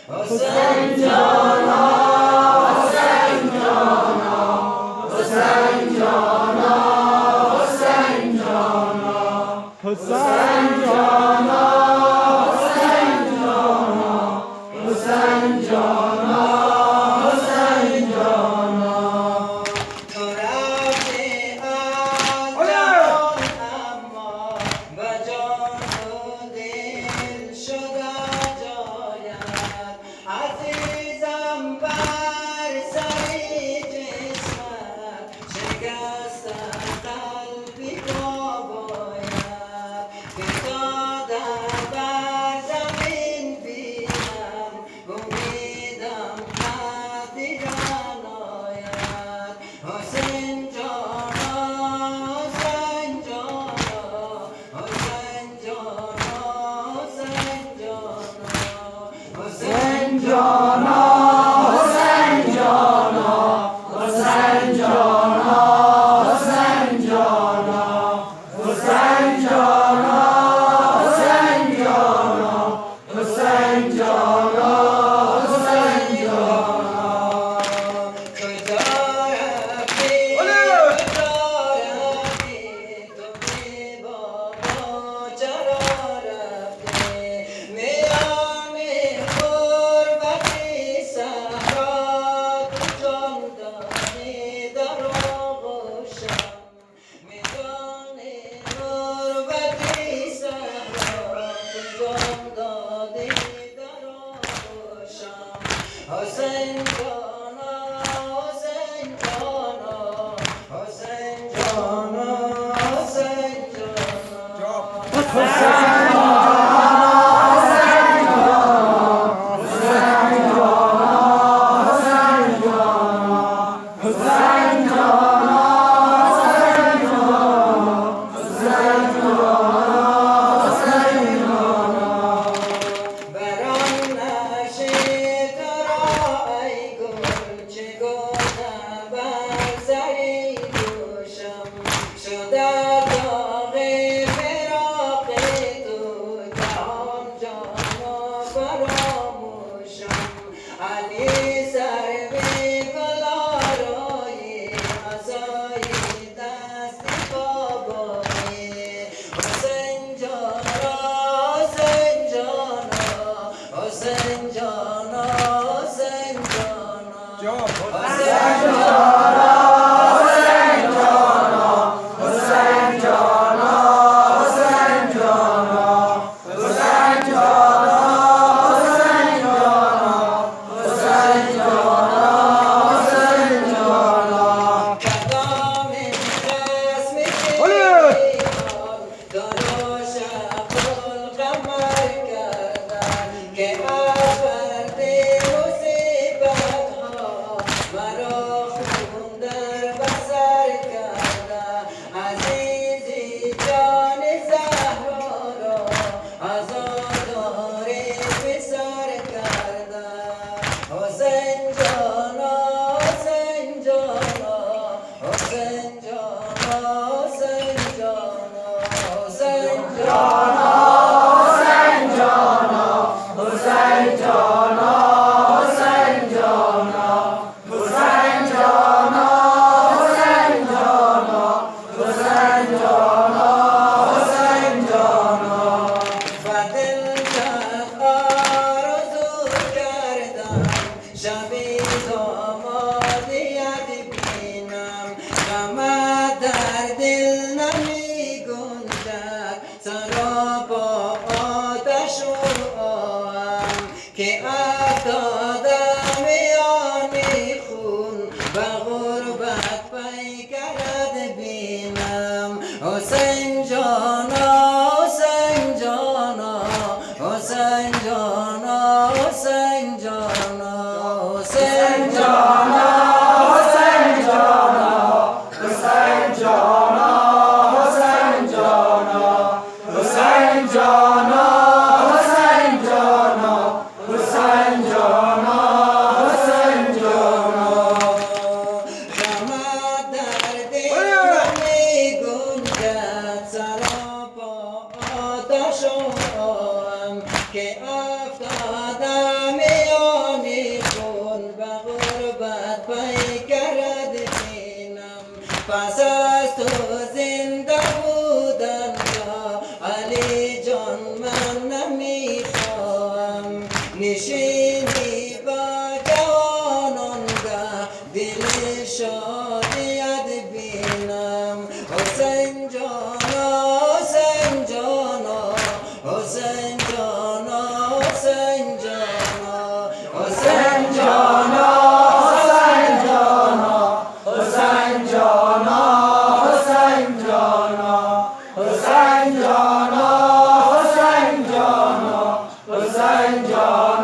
حسین جانا حسین جانا حسین جانا حسین جانا حسین جانا حسین جانا حسین جانا حسین جانا تو رفتی از جهان اما به جان و دل شده جایت عزیزم بر سری جسمت شکست قلبی را باید فتاده بر زمین بینم امیدم قدران آید حسین جانا حسین جانا حسین جانا حسین جانا حسین جانا حسین جانا حسین جانا حسین جانا حسین جانا حسین جانا حسین جانا حسین جانا کجا رفتی تو بی بابا چرا رفتی میان غربتی صحرا تو جان دادی در آغوشم میان غربتی صحرا تو جان دادی در آغوشم حسین جانا حسین جانا حسین جانا حسین بران نشی ترا ای گل چگونه بر سری دوشم شده داغ فراق تو جهان جانا فراموشم علی سر به گلارای عصای دست بابایی حسین جانا حسین جانا حسین جانا حسین جانا حسین جانا حسین جانا حسین جانا حسین جانا حسین جانا حسین جانا حسین جانا حسین جانا کدام رسم شیران دروش القمر کردن که از فرد مصیبت ها مرا خون در بسر کردن عزیزی جان زهرا را عزاداری بسر کردن حسین جانا حسین جانا حسین جانا حسین جانا حسین جانا حسین جانا حسین جانا حسین جانا حسین جانا حسین جانا حسین جانا حسین جانا و دل کرد آرزو کردم شبی دامادیت بینم غمت در دل نمی گنجد سراپا آتش و آهم که افتادم میان خون و غربت پیکرت بینم حسین جانا حسین جانا حسین جانا حسین جانا حسین جانا حسین جانا حسین جانا حسین جانا حسین جانا حسین جانا حسین جانا حسین جانا غمت در دل نمی گنجد سراپا آتش و آهم که افتادم নিশিনি বাজানন্দা দিলে শদিয়াদ বিনাম হোসেন জন হোসেন জন হোসেন জন হোসেন জন হোসেন জন হোসেন জন হোসেন জন হোসেন জন হোসেন জন হোসেন জন